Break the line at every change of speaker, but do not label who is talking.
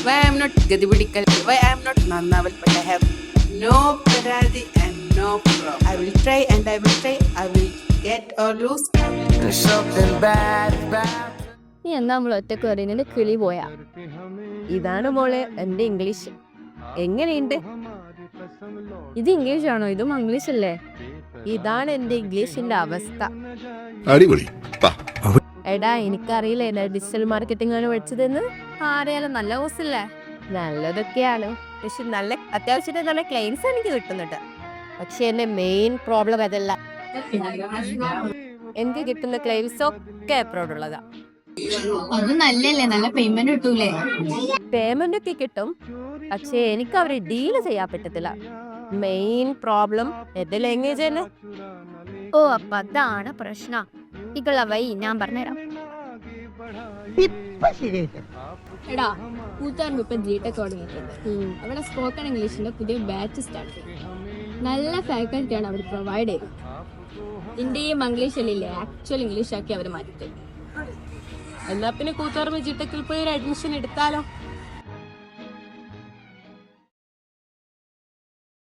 Why I am not Gadibudikal? Why I am not Nannaval? But I have no paradi and no problem. I will try and I will try. I will get or lose.
There's something bad about
നീ എന്നാ നമ്മൾ ഒറ്റക്ക് പറയുന്നതിന്റെ കിളി പോയാ?
ഇതാണ് മോളെ എന്റെ ഇംഗ്ലീഷ്. എങ്ങനെയുണ്ട്?
ഇത് ഇംഗ്ലീഷ് ആണോ? ഇതും ഇംഗ്ലീഷ് അല്ലേ?
ഇതാണ് എന്റെ ഇംഗ്ലീഷിന്റെ അവസ്ഥ.
അടിപൊളി.
എടാ എനിക്കറിയില്ല ഡിജിറ്റൽ മാർക്കറ്റിംഗ് ആണ് പഠിച്ചതെന്ന്.
ആരെയാലും നല്ല കോഴ്സല്ലേ?
നല്ലതൊക്കെയാണ്, പക്ഷെ നല്ല അത്യാവശ്യത്തിന് നല്ല ക്ലൈൻസ് എനിക്ക് കിട്ടുന്നുണ്ട്. പക്ഷെ എന്റെ മെയിൻ പ്രോബ്ലം അതല്ല. എനിക്ക് കിട്ടുന്ന ക്ലൈൻസ് ഒക്കെ അബ്രോഡ് ഉള്ളതാ.
അത് നല്ലല്ലേ, നല്ല പേയ്മെന്റ് കിട്ടൂലേ?
പേയ്മെന്റ് ഒക്കെ കിട്ടും, പക്ഷെ എനിക്ക് അവരെ ഡീല് ചെയ്യാൻ പറ്റത്തില്ല. മെയിൻ പ്രോബ്ലം എന്റെ ലാംഗ്വേജ് തന്നെ.
ഓ അപ്പൊ അതാണ് പ്രശ്നം. ഇക്കുള്ള വൈ ഞാൻ പറഞ്ഞുതരാം. എടാ കൂത്തുപറമ്പ് ഇപ്പൊ ജിടെക് തുടങ്ങിയിട്ടുണ്ട്. അവിടെ സ്പോക്കൺ ഇംഗ്ലീഷിന്റെ പുതിയ ബാച്ച് സ്റ്റാർട്ട് ചെയ്യും. നല്ല ഫാക്കൽറ്റിയാണ് അവർ പ്രൊവൈഡ് ചെയ്തത്. ഇന്ത്യയും ഇംഗ്ലീഷ് അല്ലേ ആക്ച്വൽ ഇംഗ്ലീഷ് ആക്കി അവർ മാറ്റി.
എന്നാ പിന്നെ കൂത്തുപറമ്പ് ജിടെക്കിൽ പോയി ഒരു അഡ്മിഷൻ എടുത്താലോ?